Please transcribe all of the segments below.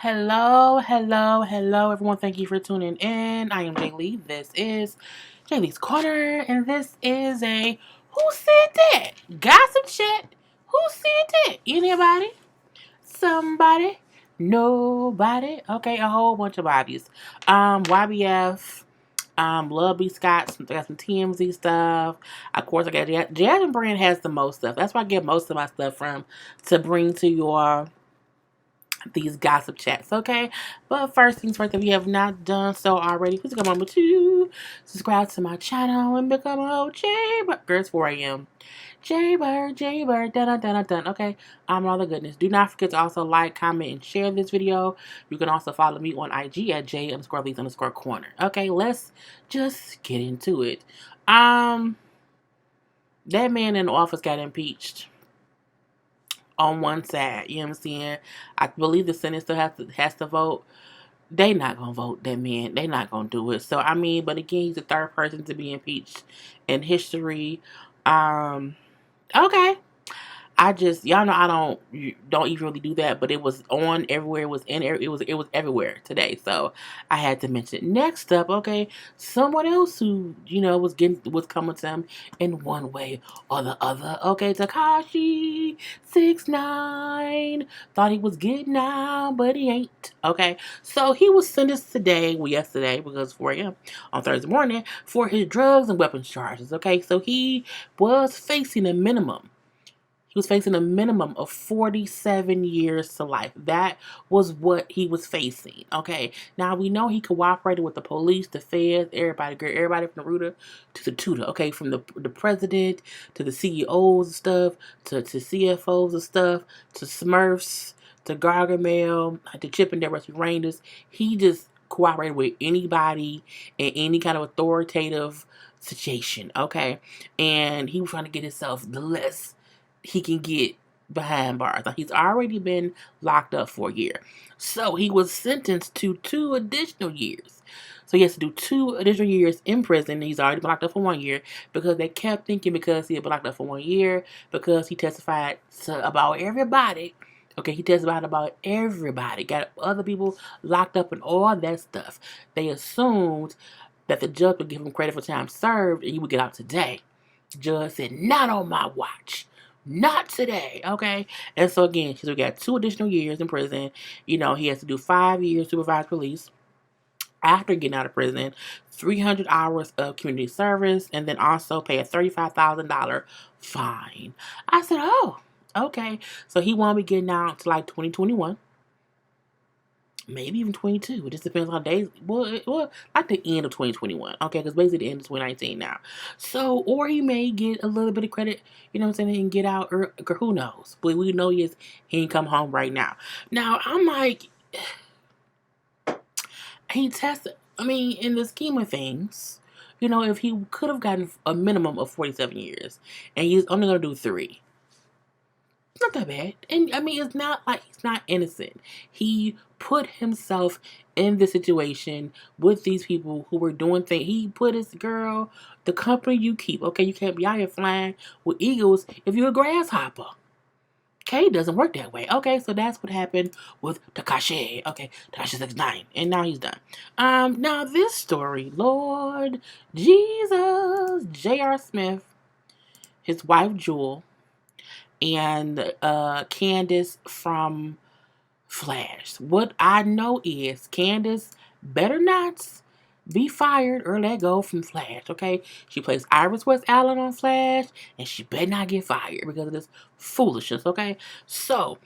Hello, everyone. Thank you for tuning in. I am JayLee. This is JLeesCorner, and this is a Who Said That? Gossip chat. Who said that? Anybody? Somebody? Nobody? Okay, a whole bunch of bodies. YBF. Love B Scott. Got some TMZ stuff. Of course, I got Jasmine Brand has the most stuff. That's where I get most of my stuff from to bring to your these gossip chats, okay? But first things first, if you have not done so already, please come on to subscribe to my channel and become a whole JayBird. Girls, 4 a.m. JayBird, dun. Okay, all the goodness. Do not forget to also like, comment, and share this video. You can also follow me on IG at J_Lees_Corner. Okay, let's just get into it. That man in the office got impeached on one side. You know what I'm saying? I believe the Senate still has to vote. They not gonna vote that man. They not gonna do it. So I mean, but again, he's the third person to be impeached in history. Okay. Y'all know I don't even really do that, but it was on everywhere. It was everywhere today, so I had to mention it. Next up, okay, someone else who was coming to him in one way or the other. Okay, Tekashi 6ix9ine thought he was getting out, but he ain't. Okay, so he was sentenced yesterday, because 4 a.m. on Thursday morning for his drugs and weapons charges. Okay, so he was facing a minimum. He was facing a minimum of 47 years to life. That was what he was facing. Okay. Now we know he cooperated with the police, the feds, everybody from the rooter to the tutor. Okay, from the president to the CEOs and stuff, to CFOs and stuff, to Smurfs, to Gargamel, to Chip and Deborah Rangers. He just cooperated with anybody in any kind of authoritative situation. Okay, and he was trying to get himself the less he can get behind bars. Like, he's already been locked up for a year. So he was sentenced to 2 additional years. So he has to do 2 additional years in prison. He's already been locked up for 1 year because they kept thinking because he had been locked up for 1 year, because he testified about everybody. Okay, he testified about everybody, got other people locked up and all that stuff. They assumed that the judge would give him credit for time served and he would get out today. The judge said, not on my watch. Not today, okay? And so again, we got 2 additional years in prison. He has to do 5 years supervised release after getting out of prison, 300 hours of community service, and then also pay a $35,000 fine. I said, oh, okay. So he won't be getting out to like 2021. Maybe even 22. It just depends on days. Well, like the end of 2021. Okay, because basically the end of 2019 now. So, or he may get a little bit of credit, you know what I'm saying, and get out, or who knows. But we know he ain't come home right now. Now, I'm like, he tested, in the scheme of things, if he could have gotten a minimum of 47 years, and he's only going to do 3. Not that bad. And it's not like he's not innocent. He put himself in this situation with these people who were doing things. He put his girl, the company you keep. Okay, you can't be out here flying with eagles if you're a grasshopper. Okay, it doesn't work that way. Okay, so that's what happened with Tekashi. Okay, Tekashi 6ix9ine, and now he's done. Now this story, Lord Jesus, J.R. Smith, his wife Jewel, and Candace from Flash. What I know is Candace better not be fired or let go from Flash, okay? She plays Iris West Allen on Flash, and she better not get fired because of this foolishness, okay? So,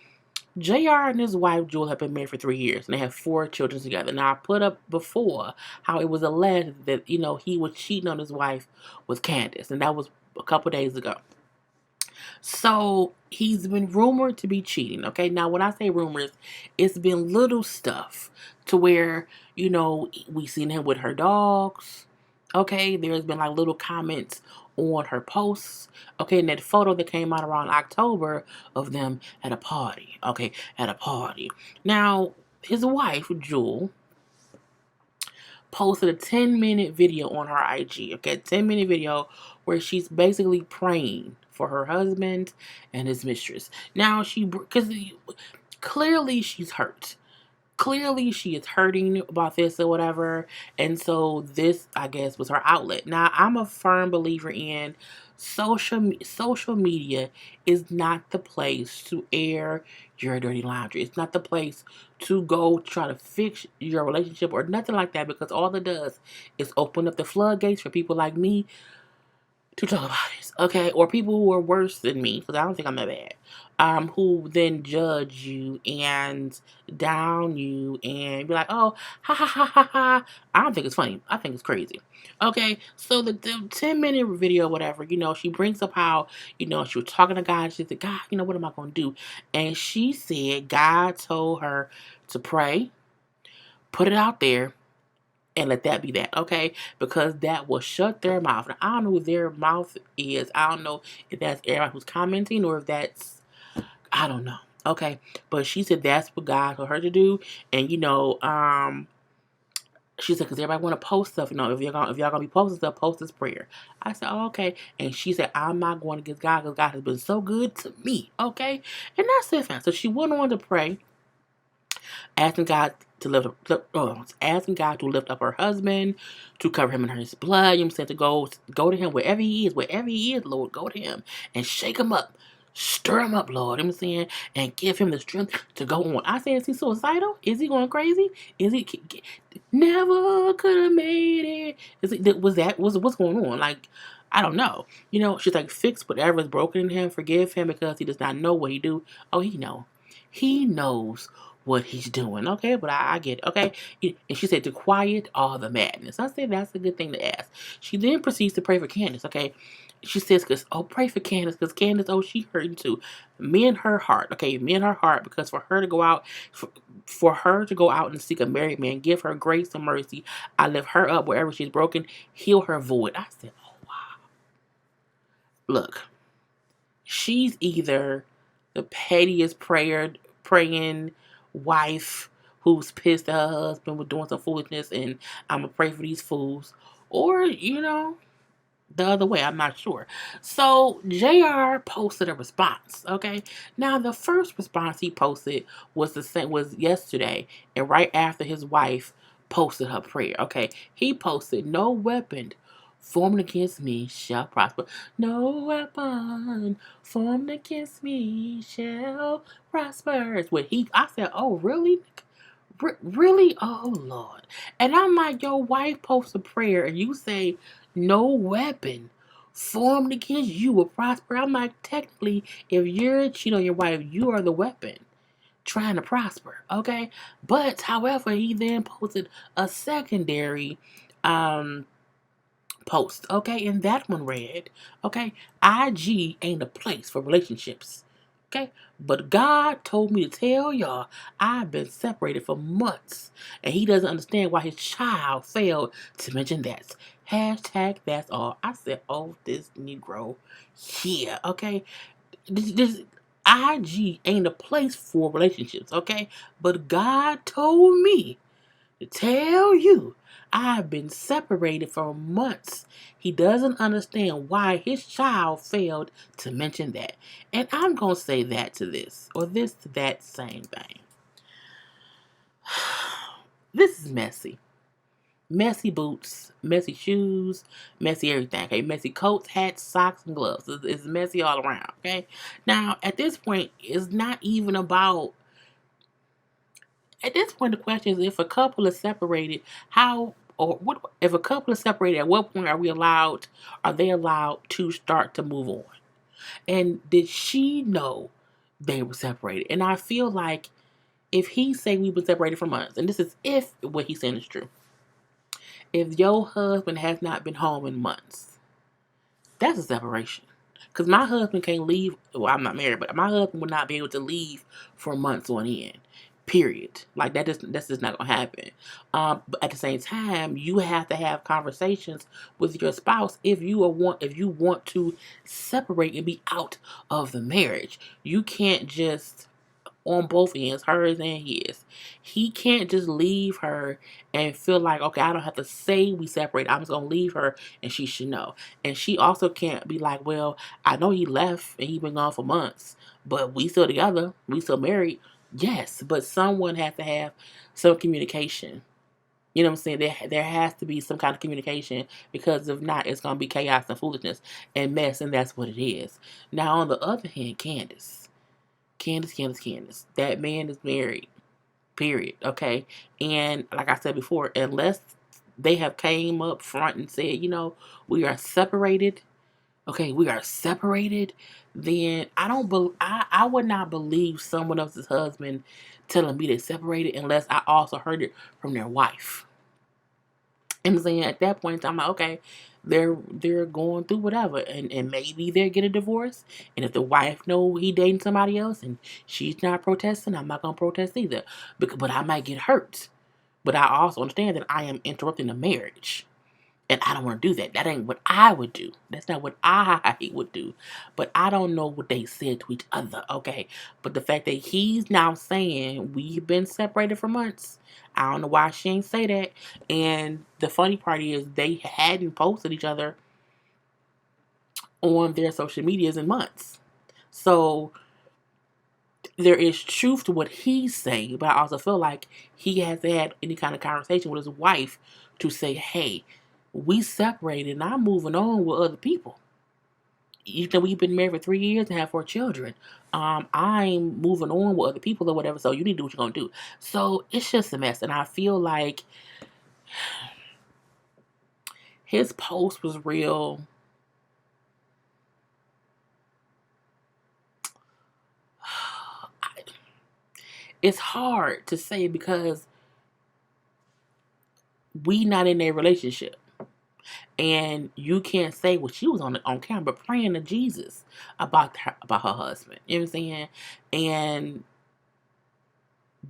JR and his wife Jewel have been married for 3 years, and they have 4 children together. Now, I put up before how it was alleged that, he was cheating on his wife with Candace, and that was a couple days ago. So he's been rumored to be cheating. Okay, now when I say rumors, it's been little stuff to where we seen him with her dogs. Okay, there's been like little comments on her posts. Okay, and that photo that came out around October of them at a party. Okay, at a party. Now his wife Jewel posted a 10-minute video on her IG. Okay, 10-minute video where she's basically praying for her husband and his mistress. Now because clearly she's hurt. clearly she is hurting about this or whatever, and so this, I guess, was her outlet. Now, I'm a firm believer in social media is not the place to air your dirty laundry. It's not the place to go try to fix your relationship or nothing like that, because all it does is open up the floodgates for people like me to talk about this, okay? Or people who are worse than me, because I don't think I'm that bad, who then judge you and down you and be like, oh, ha ha ha ha ha. I don't think it's funny. I think it's crazy. Okay, so the 10-minute video, whatever, she brings up how, she was talking to God. She said, God, what am I going to do? And she said God told her to pray, put it out there, and let that be that, okay? Because that will shut their mouth. Now, I don't know who their mouth is. I don't know if that's everybody who's commenting or if that's, I don't know, okay? But she said that's what God told her to do, and she said because everybody want to post stuff. If y'all gonna be posting stuff, post this prayer. I said, oh, okay, and she said I'm not going against God because God has been so good to me, okay? And that's it, fam. So she went on to pray, asking God to lift up her husband, to cover him in his blood. To go to him wherever he is, Lord, go to him and shake him up, stir him up, Lord. And give him the strength to go on. I said, is he suicidal? Is he going crazy? Is he never could have made it? What's going on? Like, I don't know. She's like, fix whatever is broken in him, forgive him because he does not know what he do. Oh, he knows what he's doing, okay? But I get it, okay? And she said to quiet all the madness. I said that's a good thing to ask. She then proceeds to pray for Candace, okay? She says, pray for Candace, because Candace, she hurting too. Mend her heart, okay? Mend her heart, because for her to go out, for her to go out and seek a married man, give her grace and mercy. I lift her up wherever she's broken, heal her void. I said, oh, wow. Look, she's either the pettiest praying wife who's pissed at her husband with doing some foolishness and I'm gonna pray for these fools, or the other way. I'm not sure. So JR posted a response. Okay, now the first response he posted was yesterday, and right after his wife posted her prayer. Okay, he posted, "No weapon formed against me shall prosper. No weapon formed against me shall prosper." It's what I said, oh really? Really? Oh Lord. And I'm like, your wife posts a prayer and you say, no weapon formed against you will prosper. I'm like, technically, if you're cheating on your wife, you are the weapon trying to prosper. Okay? But however, he then posted a secondary post, okay? And that one read, okay, IG ain't a place for relationships, okay? But God told me to tell y'all I've been separated for months, and he doesn't understand why his child failed to mention that. Hashtag that's all. I said, oh, this Negro here, okay? This IG ain't a place for relationships, okay? But God told me to tell you I've been separated for months. He doesn't understand why his child failed to mention that. And I'm going to say that to this, or this to that same thing. This is messy. Messy boots, messy shoes, messy everything, okay? Messy coats, hats, socks, and gloves. It's messy all around, okay? Now, at this point, it's not even about... At this point, the question is, if a couple is separated, if a couple is separated, at what point are they allowed to start to move on? And did she know they were separated? And I feel like if he say we've been separated for months, and this is if what he's saying is true, if your husband has not been home in months, that's a separation. Because my husband can't leave. Well, I'm not married, but my husband would not be able to leave for months on end. Period. Like that's just not gonna happen. But at the same time, you have to have conversations with your spouse if you want to separate and be out of the marriage. You can't just, on both ends, hers and his. He can't just leave her and feel like, okay, I don't have to say we separate. I'm just gonna leave her and she should know. And she also can't be like, well, I know he left and he been gone for months, but we still together. We still married. Yes, but someone has to have some communication. You know what I'm saying? There has to be some kind of communication, because if not, it's gonna be chaos and foolishness and mess, and that's what it is. Now, on the other hand, Candace, that man is married. Period. Okay, and like I said before, unless they have came up front and said, we are separated. Okay, we are separated. Then I would not believe someone else's husband telling me they're separated unless I also heard it from their wife. And I'm saying, at that point in time, I'm like, okay, they're going through whatever, and maybe they're getting a divorce. And if the wife know he dating somebody else and she's not protesting, I'm not gonna protest either. But I might get hurt. But I also understand that I am interrupting the marriage. And I don't want to do that. That ain't what I would do. That's not what I would do. But I don't know what they said to each other, okay? But the fact that he's now saying we've been separated for months, I don't know why she ain't say that. And the funny part is they hadn't posted each other on their social medias in months. So there is truth to what he's saying, but I also feel like he hasn't had any kind of conversation with his wife to say, hey, we separated and I'm moving on with other people. Even though we've been married for 3 years and have 4 children, I'm moving on with other people or whatever, so you need to do what you're going to do. So it's just a mess, and I feel like his post was real. It's hard to say because we not in a relationship. And you can't say, well, she was on camera praying to Jesus about her husband. You know what I'm saying? And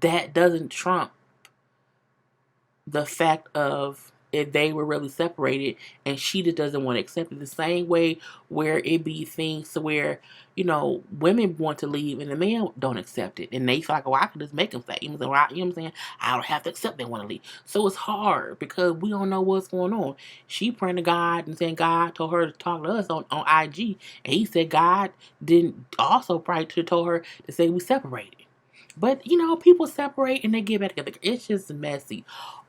that doesn't trump the fact of if they were really separated and she just doesn't want to accept it. The same way where it be things to where, women want to leave and the man don't accept it. And they feel like, oh, I can just make them stay. You know what I'm saying? I don't have to accept they want to leave. So it's hard because we don't know what's going on. She praying to God and saying God told her to talk to us on IG. And he said God didn't also probably told her to say we separated. But people separate and they get back together. It's just messy.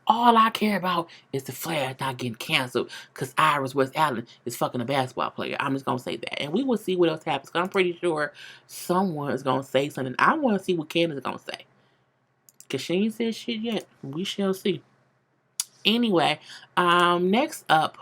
All I care about is the Flash not getting canceled because Iris West Allen is fucking a basketball player. I'm just gonna say that, and we will see what else happens. Cause I'm pretty sure someone is gonna say something. I want to see what Candace is gonna say, cause she ain't said shit yet. We shall see. Anyway, next up,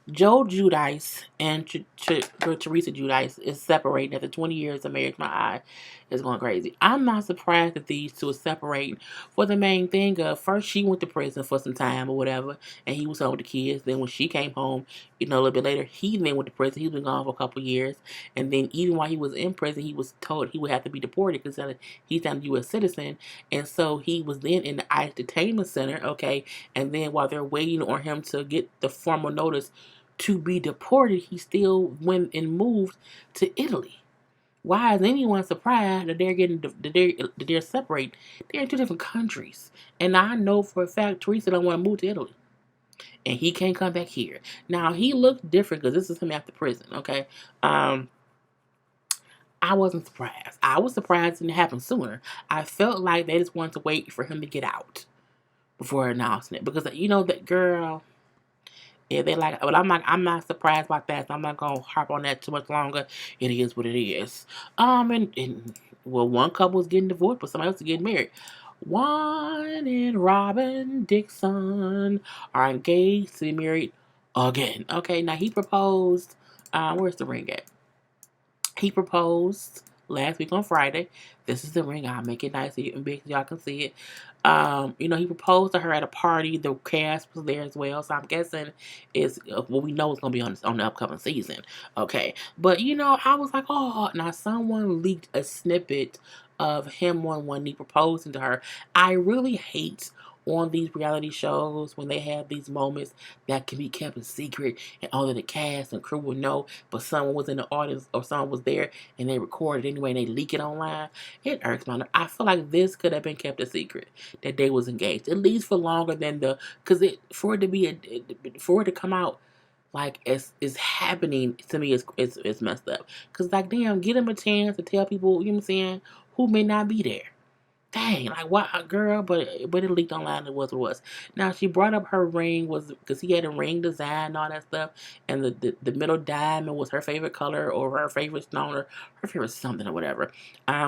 Joe Judice and Teresa Judice is separating after 20 years of marriage. My eye is going crazy. I'm not surprised that these two are separating for the main thing of first she went to prison for some time or whatever, and he was home with the kids. Then when she came home, a little bit later, he then went to prison. He's been gone for a couple of years, and then even while he was in prison, he was told he would have to be deported because he's not a U.S. citizen, and so he was then in the ICE detainment center. Okay, and then while they're waiting on him to get the formal notice to be deported, he still went and moved to Italy. Why is anyone surprised that they're separated? They're in two different countries, and I know for a fact Teresa don't want to move to Italy, and he can't come back here. Now he looks different because this is him after prison. Okay, I wasn't surprised. I was surprised it didn't happen sooner. I felt like they just wanted to wait for him to get out before announcing it because that girl. Yeah, they like, but I'm not surprised about that. So I'm not gonna harp on that too much longer. It is what it is. And well, one couple is getting divorced, but somebody else is getting married. Juan and Robin Dixon are engaged to be married again. Okay, now he proposed. Where's the ring at? He proposed last week on Friday. This is the ring. I'll make it nice and big so y'all can see it. He proposed to her at a party. The cast was there as well, so I'm guessing it's we know it's gonna be on the upcoming season. Okay, but I was like, oh, now someone leaked a snippet of him on one knee proposing to her. I really hate on these reality shows when they have these moments that can be kept a secret and only the cast and crew will know, but someone was in the audience or someone was there and they recorded anyway and they leak it online. It irks my nerve. I feel like this could have been kept a secret that they was engaged, at least for longer than because for it to come out like it's happening to me is messed up. Because like damn, get them a chance to tell people, you know what I'm saying, who may not be there. dang, like what, girl? But it leaked online. It was what it was. Now she brought up her ring was because he had a ring design and all that stuff, and the middle diamond was her favorite color or her favorite stone or her favorite something or whatever,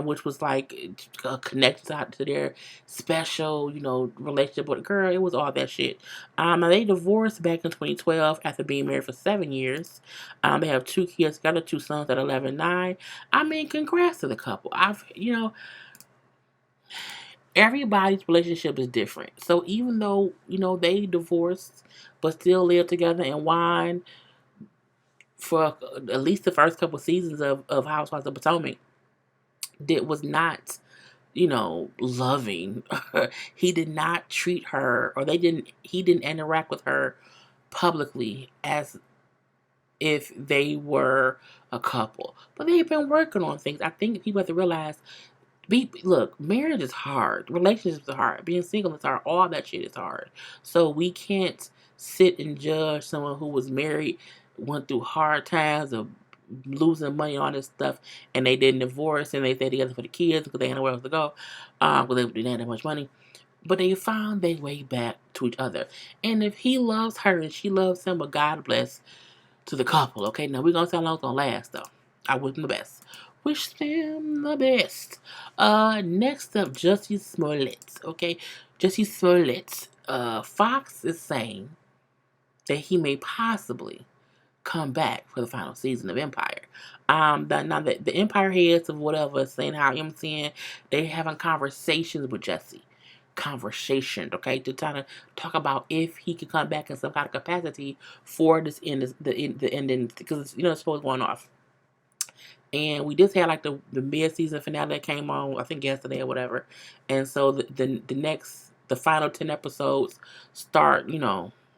which was like connected to their special, relationship with a girl. It was all that shit. Now they divorced back in 2012 after being married for 7 years. They have two kids together, two sons at 11 and 9. I mean, congrats to the couple. Everybody's relationship is different. So even though, they divorced but still live together and wine for at least the first couple seasons of Housewives of Potomac, that was not, loving. He did not treat her, or he didn't interact with her publicly as if they were a couple. But they've been working on things. I think people have to realize look, marriage is hard. Relationships are hard. Being single is hard. All that shit is hard. So we can't sit and judge someone who was married, went through hard times of losing money, all this stuff, and they didn't divorce and they stayed together for the kids because they had nowhere else to go, because they didn't have that much money. But they found their way back to each other. And if he loves her and she loves him, but God bless to the couple. Okay, now we're gonna see how long it's gonna last though. I wish them the best. Wish them the best. Next up, Jussie Smollett. Okay, Jussie Smollett. Fox is saying that he may possibly come back for the final season of Empire. Now the Empire heads of whatever saying how MCN they having conversations with Jussie. Conversations, okay, to kind of talk about if he could come back in some kind of capacity for this end, the ending, because the show's going off. And we just had like the mid season finale that came on, I think yesterday or whatever. And so the final 10 episodes start,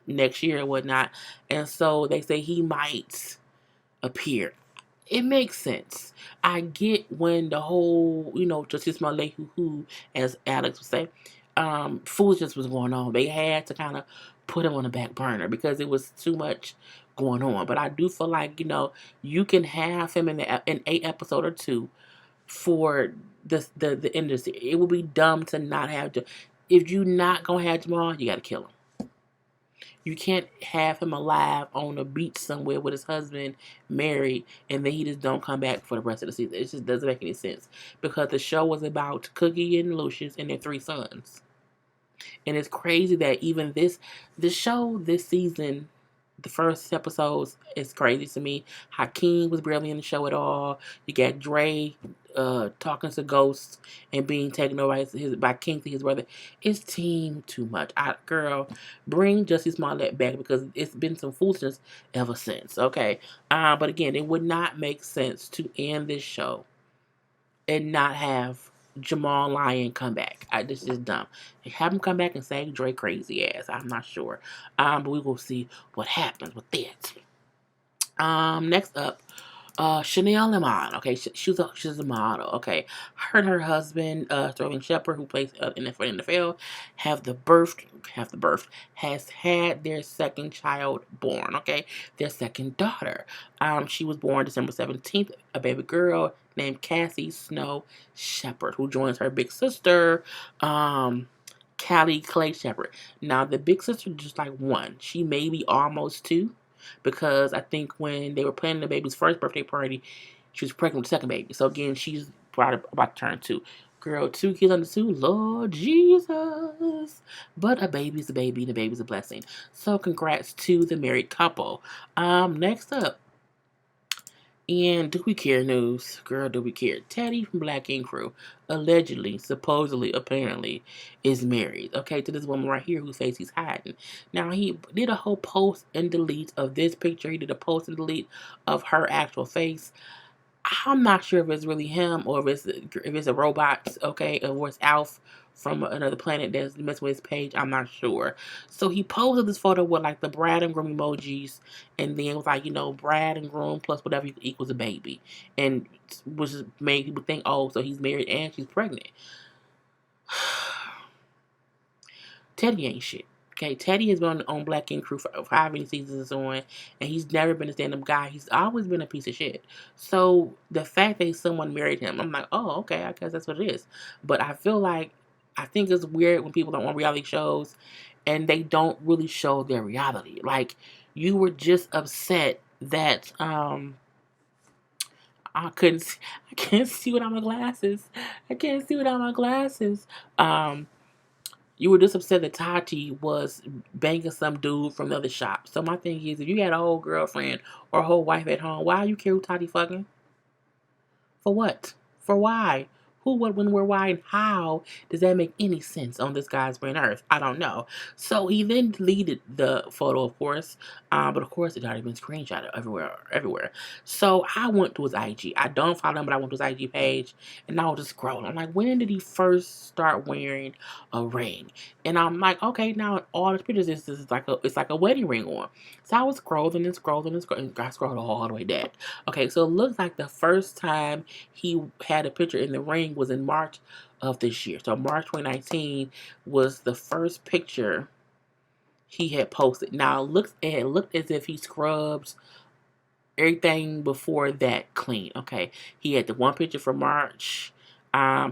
next year or whatnot. And so they say he might appear. It makes sense. I get when the whole, just this my who, as Alex would say, foolishness was going on. They had to kind of put him on the back burner because it was too much going on. But I do feel like, you can have him in a episode or two for the industry. It would be dumb to not have to. If you not gonna have Jamal, you gotta kill him. You can't have him alive on a beach somewhere with his husband, married, and then he just don't come back for the rest of the season. It just doesn't make any sense because the show was about Cookie and Lucius and their three sons. And it's crazy that even this show this season, the first episodes, is crazy to me. Hakeem was barely in the show at all. You got Dre talking to ghosts and being taken over by Kingsley, his brother. It's team too much. Girl, bring Jussie Smollett back because it's been some foolishness ever since. Okay, but again, it would not make sense to end this show and not have Jamal Lyon come back. This is dumb. Have him come back and say Dre crazy ass. I'm not sure. But we will see what happens with that. Next up, Chanel Lemon. Okay, she's a model. Okay, her and her husband, Sterling Shepard, who plays in the NFL, has had their second child born. Okay, their second daughter. She was born December 17th, a baby girl named Cassie Snow Shepard, who joins her big sister, Callie Clay Shepard. Now the big sister just like one. She may be almost two because I think when they were planning the baby's first birthday party, she was pregnant with the second baby. So again, she's probably about to turn two. Girl, two kids under two, Lord Jesus. But a baby's a baby and a baby's a blessing. So congrats to the married couple. Next up, and do we care news? Girl, do we care? Teddy from Black Ink Crew allegedly, supposedly, apparently is married, okay, to this woman right here who says he's hiding. Now, he did a whole post and delete of this picture. He did a post and delete of her actual face. I'm not sure if it's really him or if it's a robot, okay, or it's Alf from another planet that's messing with his page. I'm not sure. So he posted this photo with like the bride and groom emojis, and then it was like, bride and groom plus whatever equals a baby, and which made people think, oh, so he's married and she's pregnant. Teddy ain't shit. Okay, Teddy has been on Black King Crew for how many seasons on, and he's never been a stand-up guy. He's always been a piece of shit. So the fact that someone married him, I'm like, oh, okay, I guess that's what it is. But I feel like I think it's weird when people don't want reality shows, and they don't really show their reality. Like you were just upset that I couldn't, see, I can't see without my glasses. I can't see without my glasses. Um, you were just upset that Tati was banging some dude from the other shop. So my thing is, if you had a whole girlfriend or a whole wife at home, why you care who Tati fucking? For what? For why? Who, what, when, where, why, and how does that make any sense on this guy's brain earth? I don't know. So he then deleted the photo, of course, but of course it had already been screenshotted everywhere. So I went to his IG. I don't follow him, but I went to his IG page, and I was just scrolling. I'm like, when did he first start wearing a ring? And I'm like, okay, now in all his pictures, it's like a wedding ring on. So I was scrolling and scrolling and scrolling. I scrolled all the way down. Okay, so it looks like the first time he had a picture in the ring was in March of this year. So March 2019 was the first picture he had posted. Now it looked as if he scrubs everything before that clean. Okay, he had the one picture from March.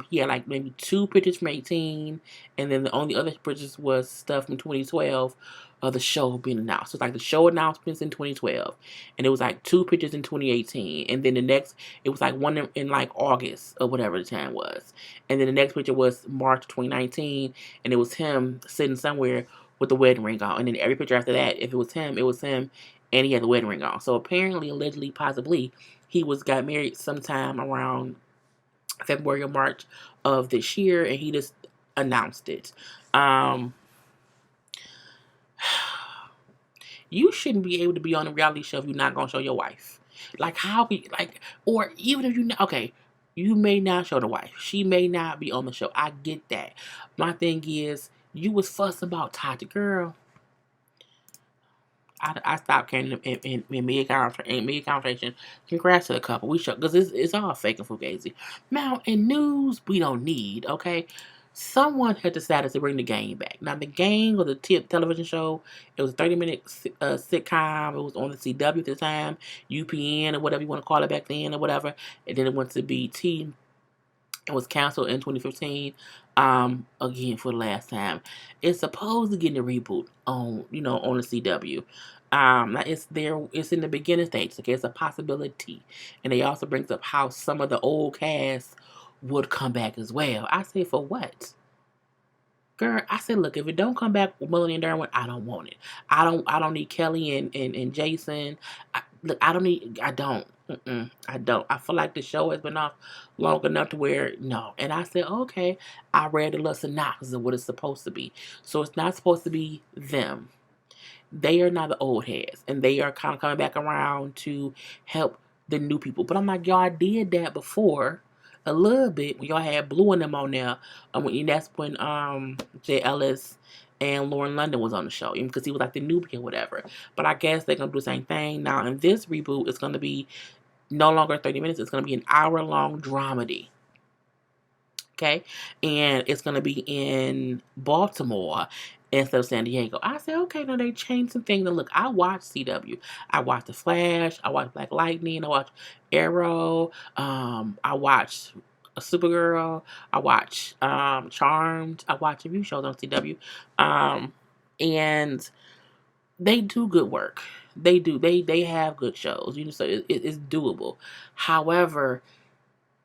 He had like maybe two pictures from 18, and then the only other pictures was stuff from 2012 of the show being announced. So it's like the show announcements in 2012, and it was like two pictures in 2018, and then the next it was like one in like August or whatever the time was, and then the next picture was March 2019, and it was him sitting somewhere with the wedding ring on, and then every picture after that, if it was him and he had the wedding ring on. So apparently, allegedly, possibly, he got married sometime around February or March of this year, and he just announced it. You shouldn't be able to be on a reality show if you're not gonna show your wife. Like how be like, or even if you okay, you may not show the wife. She may not be on the show. I get that. My thing is, you was fussing about Tati, girl. I stopped caring in mid-conversation. Congrats to the couple. We show because it's all fake and fugazi. Now in news we don't need. Okay, someone had decided to bring the game back. Now the game was a television show. It was a 30-minute sitcom. It was on the CW at the time, UPN or whatever you want to call it back then or whatever. And then it went to BT. It was canceled in 2015. Again for the last time. It's supposed to get a reboot on on the CW. It's there. It's in the beginning stage. Okay, it's a possibility, and they also brings up how some of the old cast would come back as well. I say for what? Girl, I said, look, if it don't come back with Melanie and Darwin, I don't want it. I don't need Kelly and Jason. Look, I don't need. I don't. I don't. I feel like the show has been off long enough to where no. And I said, okay. I read the little synopsis of what it's supposed to be. So it's not supposed to be them. They are not the old heads, and they are kind of coming back around to help the new people. But I'm like, y'all did that before a little bit when y'all had Blue and them on there. And that's when Jay Ellis and Lauren London was on the show, because he was like the newbie or whatever. But I guess they're gonna do the same thing now. In this reboot, it's gonna be no longer 30 minutes. It's gonna be an hour-long dramedy. Okay, and it's gonna be in Baltimore instead of San Diego. I said, okay, now they changed some things. Now look, I watched CW. I watched The Flash. I watched Black Lightning. I watched Arrow. I watched Supergirl. I watched Charmed. I watched a few shows on CW, and they do good work. They do. They have good shows. So it's doable. However,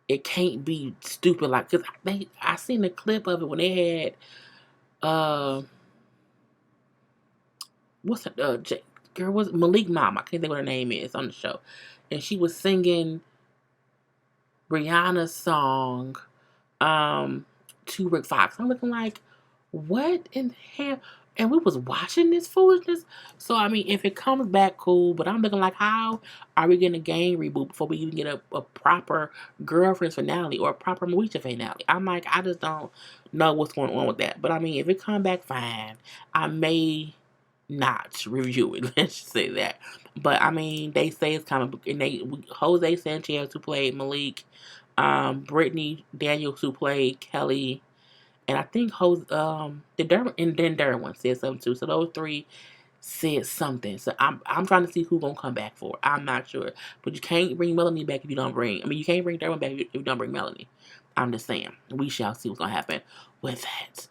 it can't be stupid like because I seen the clip of it when they had what's her girl was Malik Mom. I can't think what her name is on the show, and she was singing Rihanna's song to Rick Fox. I'm looking like, what in the hell? And we was watching this foolishness. So I mean, if it comes back, cool. But I'm looking like, how are we getting a game reboot before we even get a proper Girlfriends finale or a proper Moesha finale? I'm like, I just don't know what's going on with that. But I mean, if it come back, fine. I may not review it. Let's just say that. But I mean, they say it's coming, and Jose Sanchez who played Malik, Brittany Daniels who played Kelly, and I think then Derwin said something too. So those three said something. So I'm trying to see who's gonna come back for. I'm not sure, but you can't bring Melanie back if you don't bring. I mean, you can't bring Derwin back if you don't bring Melanie. I'm just saying. We shall see what's gonna happen with that.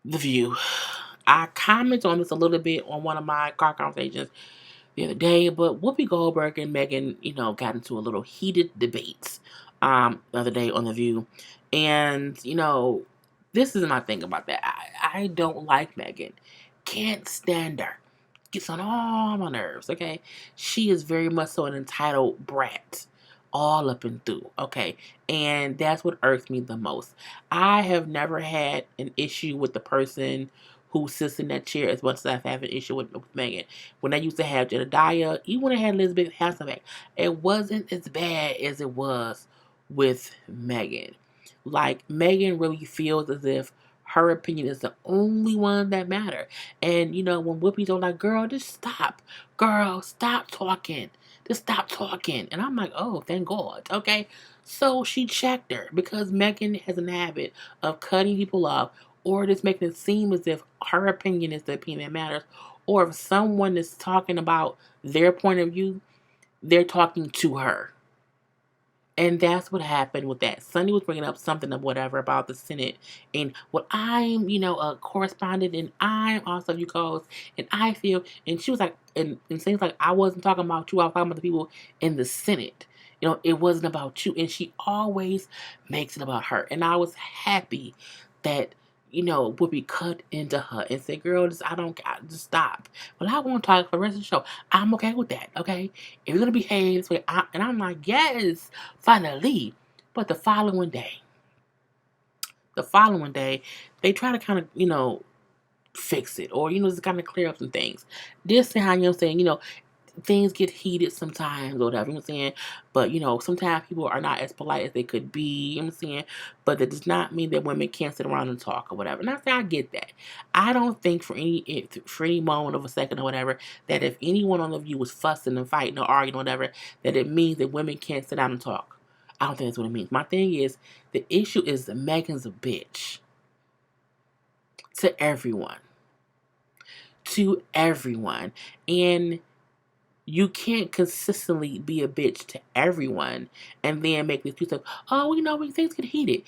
The View. I commented on this a little bit on one of my car conversations the other day, but Whoopi Goldberg and Megan, got into a little heated debate the other day on The View. And, this is my thing about that. I don't like Megan. Can't stand her. Gets on all my nerves, okay? She is very much so an entitled brat. All up and through, okay? And that's what irks me the most. I have never had an issue with the person who sits in that chair as much as I've had an issue with Megan. When I used to have Jedediah, even when I had Elizabeth Hasselbeck, it wasn't as bad as it was with Megan. Like, Megan really feels as if her opinion is the only one that matters. And, when Whoopi's on like, girl, just stop. Girl, stop talking. Just stop talking. And I'm like, oh, thank God. Okay. So she checked her because Megan has a habit of cutting people off or just making it seem as if her opinion is the opinion that matters. Or if someone is talking about their point of view, they're talking to her. And that's what happened with that. Sunny was bringing up something of whatever about the Senate. And what I'm, a correspondent, and I'm also you calls, and I feel, and she was like, and things like, I wasn't talking about you, I was talking about the people in the Senate. It wasn't about you. And she always makes it about her. And I was happy that, would be cut into her and say, girl, just just stop. Well, I won't talk for the rest of the show. I'm okay with that, okay? If you're going to behave this way, and I'm like, yes, finally. But the following day, they try to kind of, fix it or, just kind of clear up some things. This is how, I'm saying, things get heated sometimes or whatever, I'm saying? But, sometimes people are not as polite as they could be, I'm saying? But that does not mean that women can't sit around and talk or whatever. And I get that. I don't think for any moment of a second or whatever that if anyone on the View was fussing and fighting or arguing or whatever, that it means that women can't sit down and talk. I don't think that's what it means. My thing is, the issue is that Megan's a bitch. To everyone. And you can't consistently be a bitch to everyone and then make the excuse of, oh, things get heated.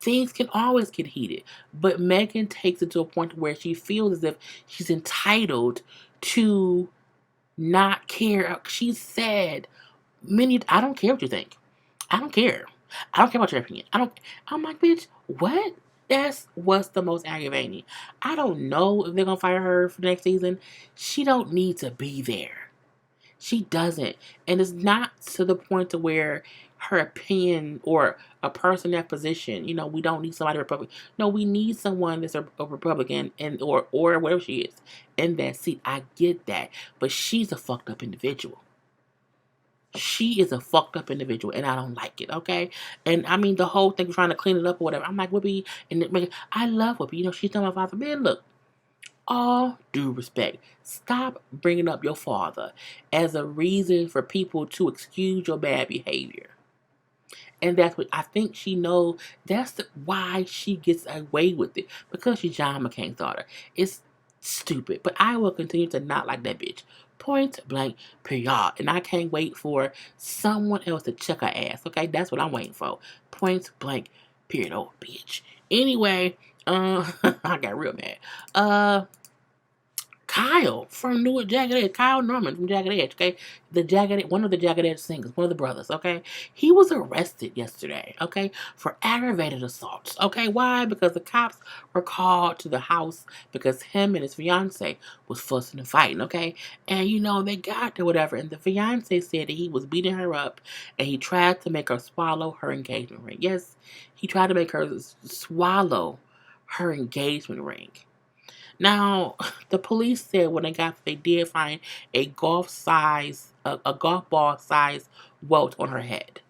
Things can always get heated. But Megan takes it to a point where she feels as if she's entitled to not care. She said I don't care what you think. I don't care. I don't care about your opinion. I'm like, bitch, what? That's what's the most aggravating. I don't know if they're going to fire her for the next season. She don't need to be there. She doesn't. And it's not to the point to where her opinion or a person in that position, we don't need somebody Republican. No, we need someone that's a Republican or whatever she is in that seat. I get that. But she's a fucked up individual. She is a fucked up individual, and I don't like it, okay? And I mean, the whole thing trying to clean it up or whatever. I'm like, Whoopi, and I love Whoopi. She's not my father. Man, look, all due respect, stop bringing up your father as a reason for people to excuse your bad behavior. And that's what I think she knows. That's why she gets away with it. Because she's John McCain's daughter. It's stupid. But I will continue to not like that bitch. Point blank, period. And I can't wait for someone else to check her ass. Okay, that's what I'm waiting for. Point blank, period. Oh, bitch. Anyway, I got real mad. Kyle from New Jagged Edge, Kyle Norman from Jagged Edge, okay? One of the Jagged Edge singers, one of the brothers, okay? He was arrested yesterday, okay, for aggravated assaults, okay? Why? Because the cops were called to the house because him and his fiance was fussing and fighting, okay? And, they got there, whatever, and the fiance said that he was beating her up and he tried to make her swallow her engagement ring. Yes, he tried to make her swallow her engagement ring. Now, the police said when they did find a golf ball size welt on her head,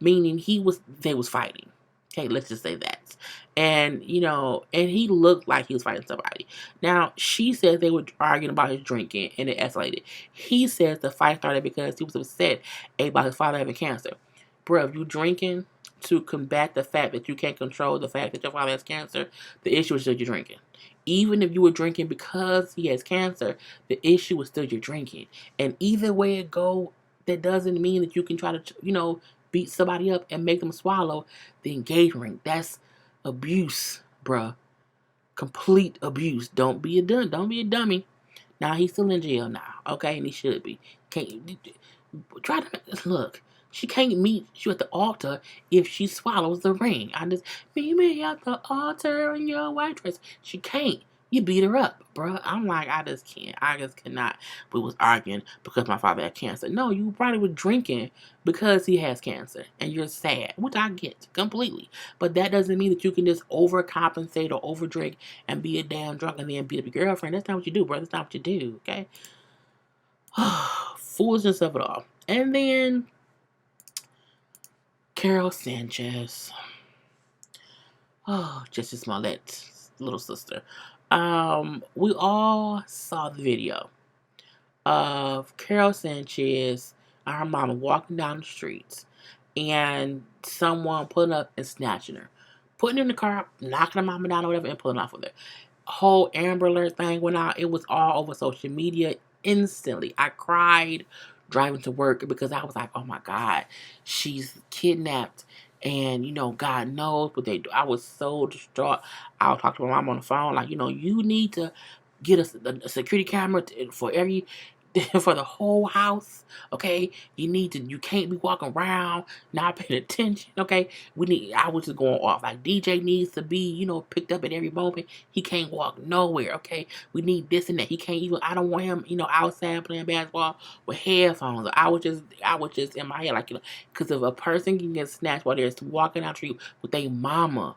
meaning they was fighting. Okay, let's just say that. And, and he looked like he was fighting somebody. Now, she says they were arguing about his drinking and it escalated. He says the fight started because he was upset about his father having cancer. Bro, if you drinking, to combat the fact that you can't control the fact that your father has cancer, the issue is still you're drinking. Even if you were drinking because he has cancer, the issue is still you're drinking. And either way it go, that doesn't mean that you can try to, beat somebody up and make them swallow the engagement ring. That's abuse, bruh. Complete abuse. Don't be a dummy. Now he's still in jail now, okay, and he should be. Can't try to look. She can't meet you at the altar if she swallows the ring. I just meet me at the altar in your white dress. She can't. You beat her up, bruh. I'm like, I just can't. I just cannot. We was arguing because my father had cancer. No, you probably were drinking because he has cancer, and you're sad, which I get completely. But that doesn't mean that you can just overcompensate or overdrink and be a damn drunk and then beat up your girlfriend. That's not what you do, bro. That's not what you do, okay? Foolishness of it all. And then Carol Sanchez. Oh, Jussie Smollett's little sister. We all saw the video of Carol Sanchez and her mama walking down the streets and someone pulling up and snatching her. Putting her in the car, knocking her mama down or whatever, and pulling off with her. Whole Amber Alert thing went out. It was all over social media instantly. I cried driving to work because I was like, oh my God, she's kidnapped. And, God knows what they do. I was so distraught. I would talk to my mom on the phone, like, you need to get a security camera for for the whole house, okay? You can't be walking around not paying attention, okay? I was just going off. Like, DJ needs to be, picked up at every moment. He can't walk nowhere, okay? We need this and that. I don't want him, outside playing basketball with headphones. I was just in my head, like, because if a person can get snatched while they're walking out the street with their mama,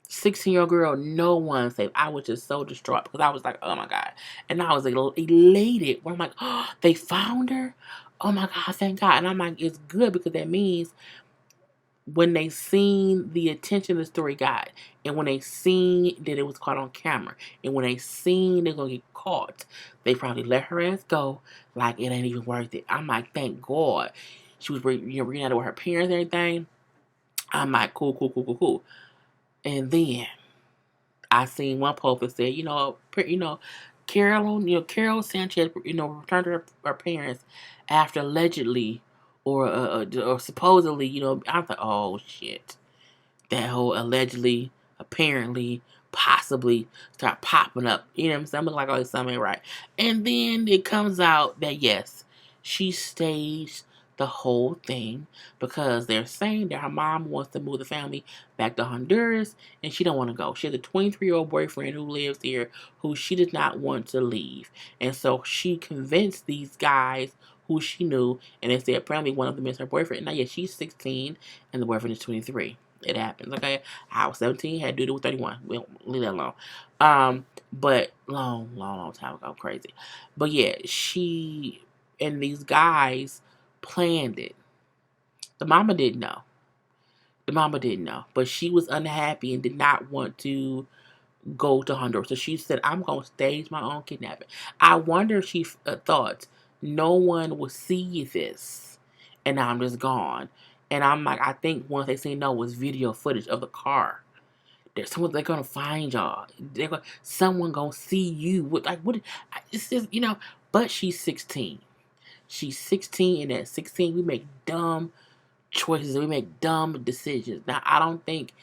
16-year-old girl, no one safe. I was just so distraught because I was like, oh my God. And I was elated when I'm like, oh, they found her? Oh my God, thank God. And I'm like, it's good because that means when they seen the attention the story got, and when they seen that it was caught on camera, and when they seen they're going to get caught, they probably let her ass go like it ain't even worth it. I'm like, thank God. She was reunited with her parents and everything. I'm like, cool. And then I seen one post that said, Carol Sanchez, returned to her parents after allegedly or supposedly, I was like, oh shit, that whole allegedly, apparently, possibly start popping up. You know what I'm saying? I'm like, oh, something ain't right. And then it comes out that yes, she staged the whole thing because they're saying that her mom wants to move the family back to Honduras and she don't want to go. She has a 23-year-old boyfriend who lives here who she does not want to leave. And so she convinced these guys who she knew, and they said apparently one of them is her boyfriend. Now, yeah, she's 16 and the boyfriend is 23. It happens, okay? I was 17, had to do it with 31. We'll leave that alone. But long time ago, crazy. But yeah, she and these guys planned it. The mama didn't know. But she was unhappy and did not want to go to Honduras. So she said, I'm going to stage my own kidnapping. I wonder if she thought no one will see this and I'm just gone. And I'm like, I think once they say no, was video footage of the car. They're going to find y'all. Someone going to see you. What? It's just, but she's 16. She's 16, and at 16, we make dumb choices. We make dumb decisions. Now, I don't think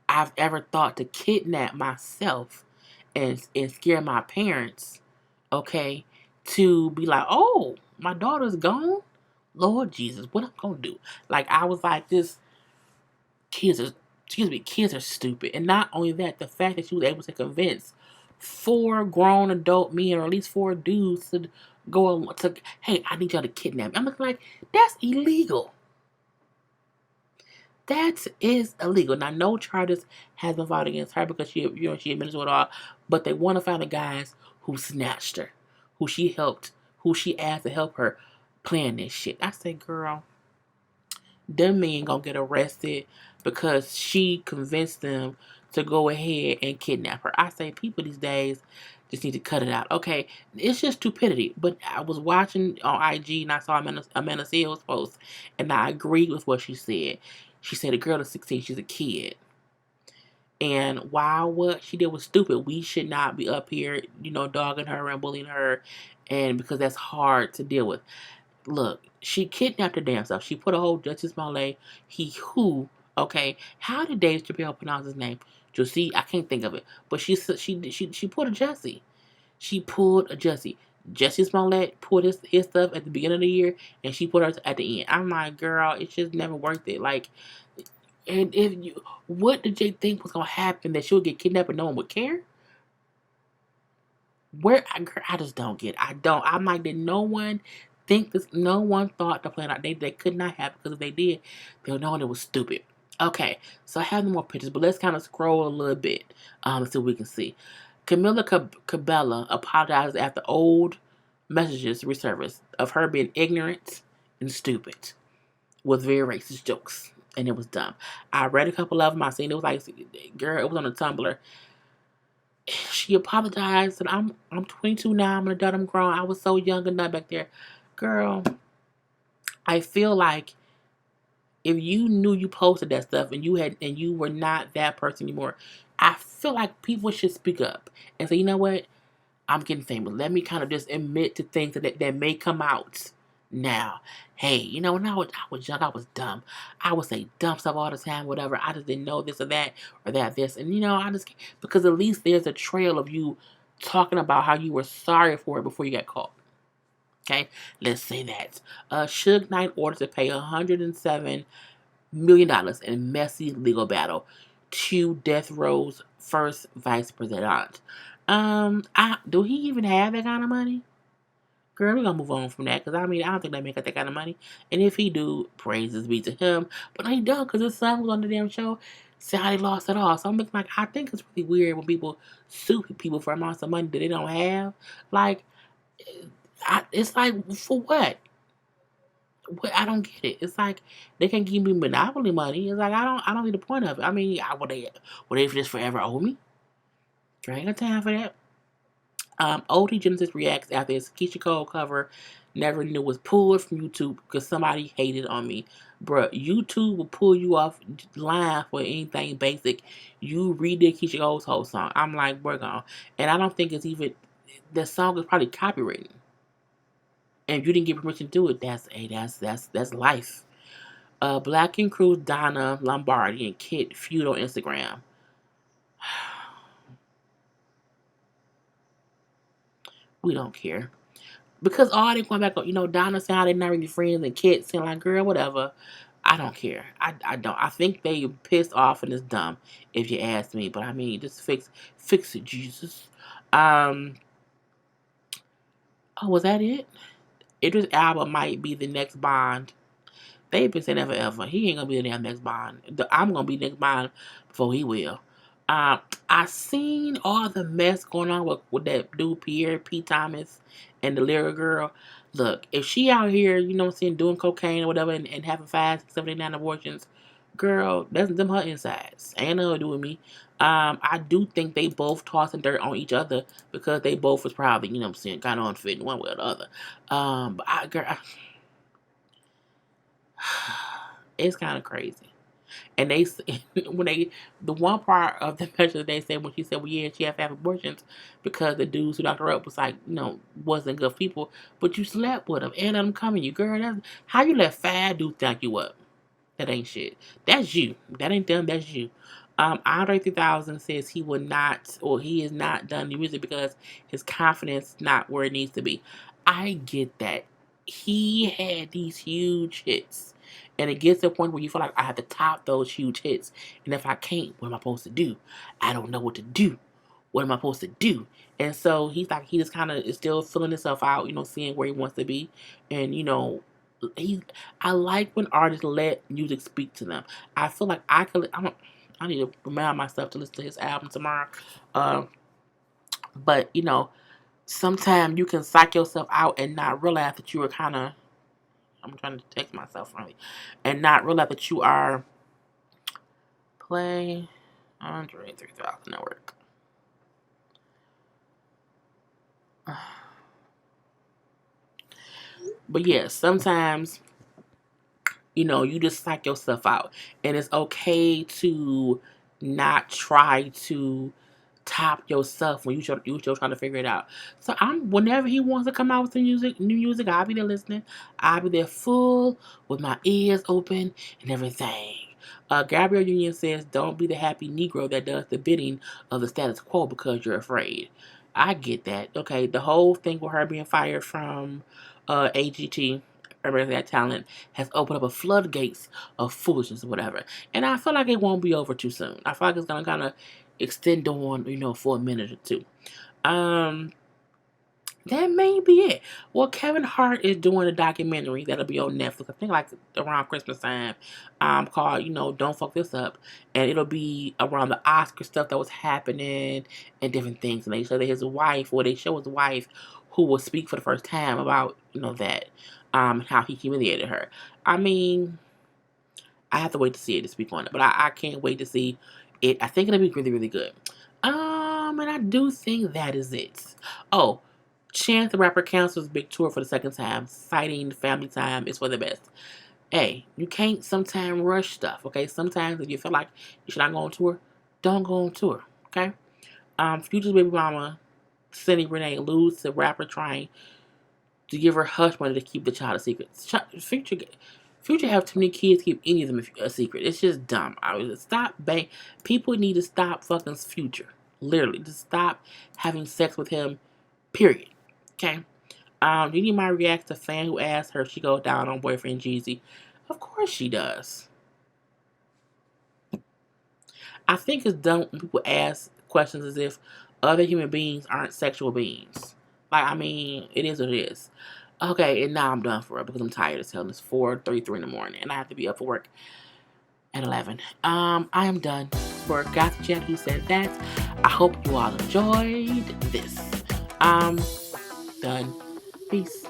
I've ever thought to kidnap myself and scare my parents, okay, to be like, oh, my daughter's gone? Lord Jesus, what I'm going to do? Like, I was like, kids are stupid. And not only that, the fact that she was able to convince 4 grown adult men, or at least 4 dudes, to go to, hey, I need y'all to kidnap me. I'm like, that's illegal. That is illegal. Now, no charges has been filed against her because she admits to it all. But they want to find the guys who snatched her, who she asked to help her plan this shit. I say, girl, them men gonna get arrested because she convinced them to go ahead and kidnap her. I say, people these days just need to cut it out. Okay, it's just stupidity. But I was watching on IG and I saw Amanda Seales post, and I agreed with what she said. She said the girl is 16, she's a kid. And while what she did was stupid, we should not be up here, dogging her and bullying her, and because that's hard to deal with. Look, she kidnapped her damn self. She put a whole Justice Smollett, okay. How did Dave Chappelle pronounce his name? Josie, I can't think of it. But she pulled a Jesse. She pulled a Jesse. Jesse Smollett pulled his stuff at the beginning of the year, and she put hers at the end. I'm like, girl, it's just never worth it. Like, and if you, what did they think was gonna happen, that she would get kidnapped and no one would care? I just don't get it. I don't. I'm like, did no one think this? No one thought the plan out. They could not have, because if they did, they'll know it was stupid. Okay, so I have no more pictures, but let's kind of scroll a little bit, so we can see. Camila Cabella apologized after old messages resurfaced of her being ignorant and stupid with very racist jokes, and it was dumb. I read a couple of them. I seen it was like, girl, it was on a Tumblr. She apologized, and I'm 22 now. I'm an adult. I'm grown. I was so young and dumb back there, girl. I feel like if you knew you posted that stuff and you were not that person anymore, I feel like people should speak up and say, you know what, I'm getting famous. Let me kind of just admit to things that may come out now. Hey, when I was young, I was dumb. I would say dumb stuff all the time, whatever. I just didn't know this or that this. And, I just, because at least there's a trail of you talking about how you were sorry for it before you got caught. Okay, let's say that. Suge Knight ordered to pay $107 million in messy legal battle to Death Row's first vice president. Do he even have that kind of money? Girl, we're gonna move on from that, because I don't think they make that kind of money. And if he do, praises be to him. But he don't, because his son was on the damn show. See how they lost it all. So I'm like, I think it's really weird when people sue people for amounts of money that they don't have. Like, it's like, for what? I don't get it. It's like they can give me monopoly money. It's like I don't see the point of it. Would they just forever owe me? I ain't got time for that. OT Genesis reacts after his Keisha Cole cover never knew was pulled from YouTube because somebody hated on me. Bruh, YouTube will pull you off line for anything basic. You redid Keisha Cole's whole song. I'm like, we're gone. And I don't think it's even, the song is probably copywritten. And if you didn't get permission to do it, that's life. Black and Crew's Donna Lombardi and Kid feud on Instagram. We don't care. Because all they going back on, Donna saying they're not really friends, and Kid saying like, girl, whatever. I don't care. I don't. I think they pissed off and it's dumb, if you ask me. But just fix it, Jesus. Oh, was that it? Idris Elba might be the next Bond. They've been saying that forever. He ain't gonna be the damn next Bond. I'm gonna be the next Bond before he will. I seen all the mess going on with that dude Pierre P. Thomas and the lyric girl. Look, if she out here, doing cocaine or whatever, and having 5, 6, 7, 8, 9 abortions, girl, that's them her insides. Ain't nothing to do with me. I do think they both tossing dirt on each other because they both was probably, kind of unfit in one way or the other. But it's kind of crazy. And they, the one part of the measure they said when she said, well, yeah, she have to have abortions because the dudes who knocked her up was like, wasn't good people, but you slept with them and let them come in you, girl. That's how you let 5 dudes knock you up. That ain't shit. That's you. That ain't them. That's you. Andre 3000 says he will not, or he is not done the music because his confidence is not where it needs to be. I get that. He had these huge hits. And it gets to a point where you feel like I have to top those huge hits. And if I can't, what am I supposed to do? I don't know what to do. What am I supposed to do? And so he's like, he just kind of is still filling himself out, seeing where he wants to be. And, I like when artists let music speak to them. I feel like I need to remind myself to listen to his album tomorrow. But, sometimes you can psych yourself out and not realize that you were kind of, I'm trying to text myself from it, and not realize that you are play Andre 3000 Network. But yeah, sometimes, You just psych yourself out. And it's okay to not try to top yourself when you still trying to figure it out. So whenever he wants to come out with some new music, I'll be there listening. I'll be there full with my ears open and everything. Gabrielle Union says, "Don't be the happy Negro that does the bidding of the status quo because you're afraid." I get that. Okay, the whole thing with her being fired from AGT, American Got Talent, has opened up a floodgates of foolishness or whatever. And I feel like it won't be over too soon. I feel like it's gonna kind of extend on, for a minute or two. Um, that may be it. Well, Kevin Hart is doing a documentary that'll be on Netflix. I think like around Christmas time. Called "Don't Fuck This Up," and it'll be around the Oscar stuff that was happening and different things. And they show that his wife, or they show his wife, who will speak for the first time about that, how he humiliated her. I mean, I have to wait to see it to speak on it, but I can't wait to see it. I think it'll be really, really good. And I do think that is it. Oh, Chance the Rapper cancels big tour for the second time, citing family time is for the best. Hey, you can't sometimes rush stuff, okay? Sometimes if you feel like you should not go on tour, don't go on tour, okay? Future's baby mama, Cindy Renee, alludes to rapper trying to give her hush money to keep the child a secret. Future have too many kids to keep any of them a secret. It's just dumb. I would stop bang. People need to stop fucking Future. Literally, just stop having sex with him. Period. Okay. Didi might react to fan who asked her if she goes down on boyfriend Jeezy. Of course she does. I think it's dumb when people ask questions as if other human beings aren't sexual beings. It is what it is. Okay, and now I'm done for it because I'm tired as hell. It's 4:33 in the morning, and I have to be up for work at 11. I am done for Goth Chat Who Said That. I hope you all enjoyed this. Done. Peace.